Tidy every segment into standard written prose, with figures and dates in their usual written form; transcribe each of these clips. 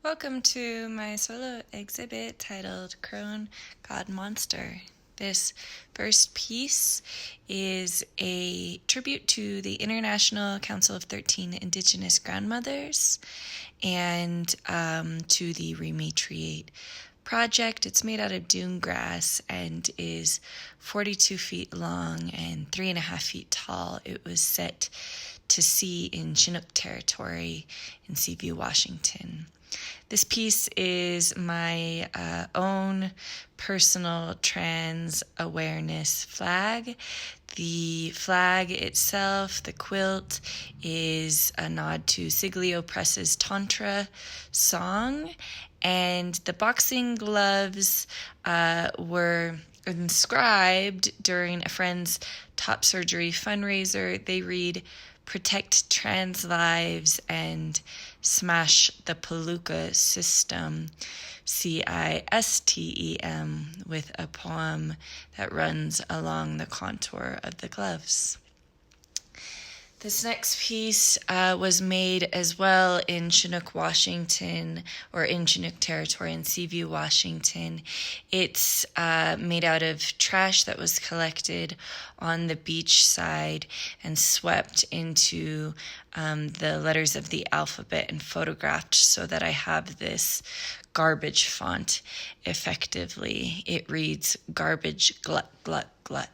Welcome to my solo exhibit titled Crone, God Monster. This first piece is a tribute to the International Council of 13 Indigenous Grandmothers and to the Rematriate Project. It's made out of dune grass and is 42 feet long and 3.5 feet tall. It was set to sea in Chinook territory in Seaview, Washington. This piece is my own personal trans awareness flag. The flag itself, the quilt, is a nod to Siglio Press's Tantra song, and the boxing gloves were inscribed during a friend's top surgery fundraiser. They read, "Protect trans lives and smash the Palooka system," CISTEM, with a poem that runs along the contour of the gloves. This next piece was made as well in Chinook, Washington, or in Chinook territory in Seaview, Washington. It's made out of trash that was collected on the beach side and swept into the letters of the alphabet and photographed so that I have this garbage font effectively. It reads, "Garbage glut, glut, glut."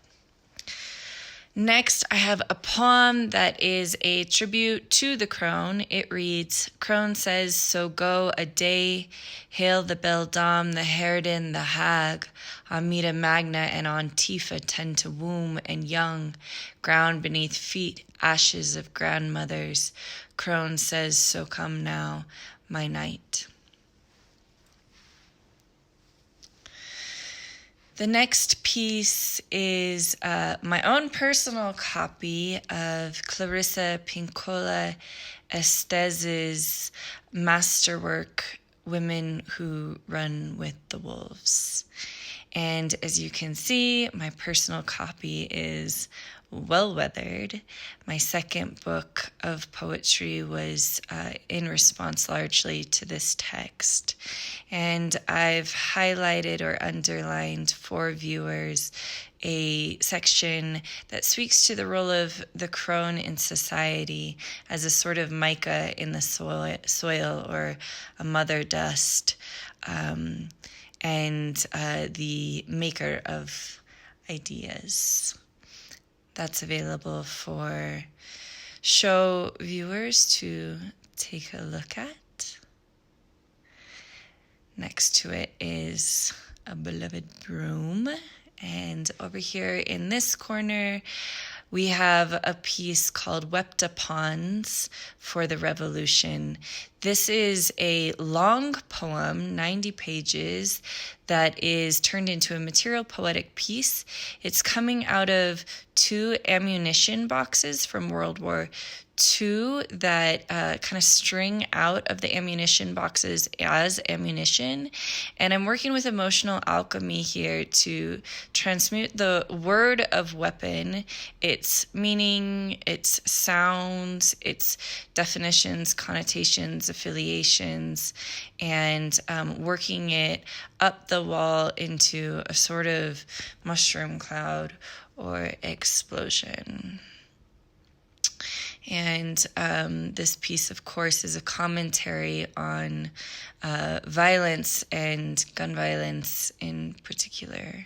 Next, I have a poem that is a tribute to the crone. It reads, "Crone says, so go a day, hail the beldam, the harridan, the hag, Amida Magna and on Tifa tend to womb and young, ground beneath feet, ashes of grandmothers. Crone says, so come now, my knight." The next piece is my own personal copy of Clarissa Pinkola Estes' masterwork, Women Who Run with the Wolves. And as you can see, my personal copy is well-weathered. My second book of poetry was in response largely to this text. And I've highlighted or underlined for viewers a section that speaks to the role of the crone in society as a sort of mica in the soil or a mother dust, and the maker of ideas. That's available for show viewers to take a look at. Next to it is a beloved broom. And over here in this corner, we have a piece called Wept Upon's for the Revolution. This is a long poem, 90 pages, that is turned into a material poetic piece. It's coming out of 2 ammunition boxes from World War II that kind of string out of the ammunition boxes as ammunition. And I'm working with emotional alchemy here to transmute the word of weapon, its meaning, its sounds, its definitions, connotations, affiliations, and working it up the wall into a sort of mushroom cloud or explosion. And this piece, of course, is a commentary on violence and gun violence in particular.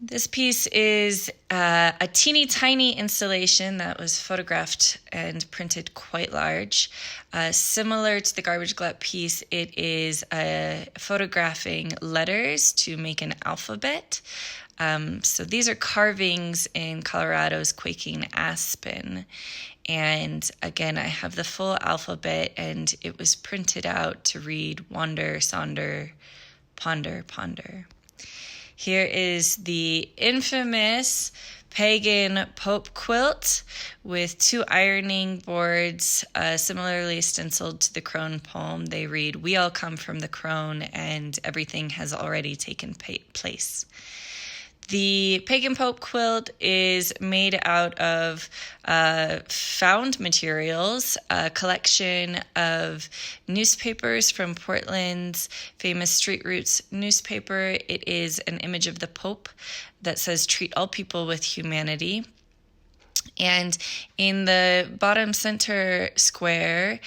This piece is a teeny tiny installation that was photographed and printed quite large. Similar to the Garbage Glut piece, it is photographing letters to make an alphabet. So these are carvings in Colorado's quaking aspen. And again, I have the full alphabet, and it was printed out to read wander, sonder, ponder, ponder. Here is the infamous Pagan Pope quilt with 2 ironing boards, similarly stenciled to the crone poem. They read, "We all come from the crone, and everything has already taken place." The Pagan Pope quilt is made out of found materials, a collection of newspapers from Portland's famous Street Roots newspaper. It is an image of the Pope that says, "Treat all people with humanity." And in the bottom center square,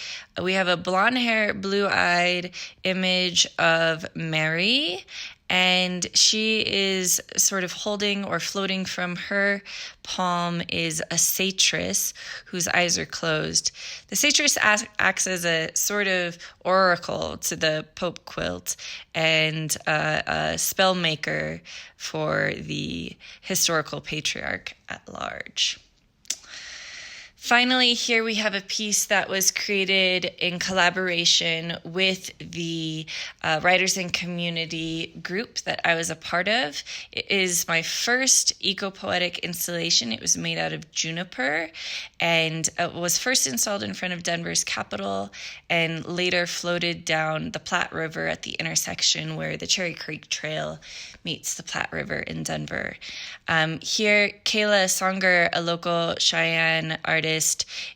we have a blonde hair, blue-eyed image of Mary, and she is sort of holding or floating from her palm is a satyrs whose eyes are closed. The satyrs acts as a sort of oracle to the Pope quilt and a spell maker for the historical patriarch at large. Finally, here we have a piece that was created in collaboration with the writers and community group that I was a part of. It is my first eco-poetic installation. It was made out of juniper and was first installed in front of Denver's Capitol and later floated down the Platte River at the intersection where the Cherry Creek Trail meets the Platte River in Denver. Here, Kayla Songer, a local Cheyenne artist,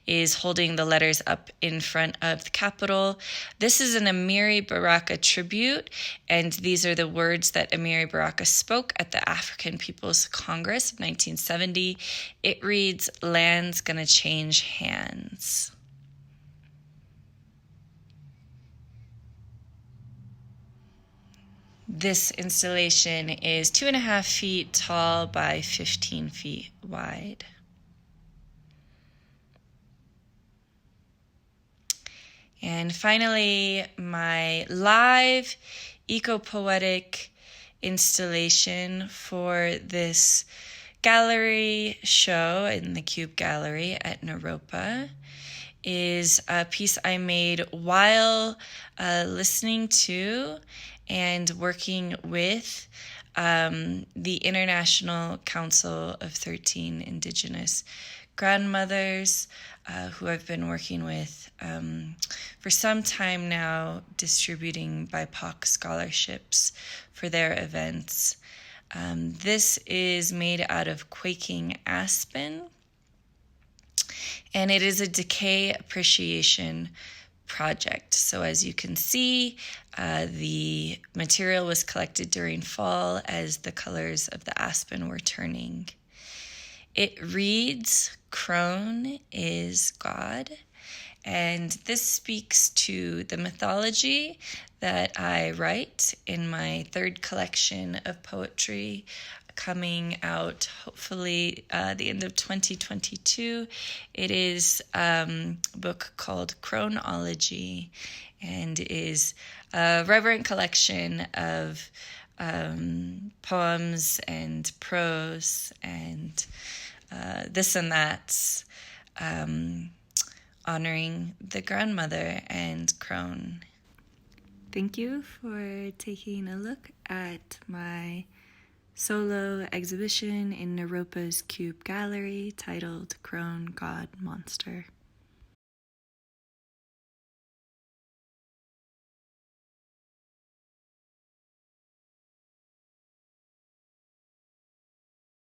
is holding the letters up in front of the Capitol. This is an Amiri Baraka tribute, and these are the words that Amiri Baraka spoke at the African People's Congress of 1970. It reads, "Land's gonna change hands." This installation is 2.5 feet tall by 15 feet wide. And finally, my live eco-poetic installation for this gallery show in the Cube Gallery at Naropa is a piece I made while listening to and working with the International Council of 13 Indigenous Grandmothers, who I've been working with for some time now, distributing BIPOC scholarships for their events. This is made out of quaking aspen, and it is a decay appreciation project. So as you can see, the material was collected during fall as the colors of the aspen were turning. It reads, "Crone is God," and this speaks to the mythology that I write in my third collection of poetry coming out hopefully the end of 2022. It is a book called Croneology and is a reverent collection of poems and prose and this and that's, honoring the grandmother and Crone. Thank you for taking a look at my solo exhibition in Naropa's Cube Gallery titled Crone, God, Monster.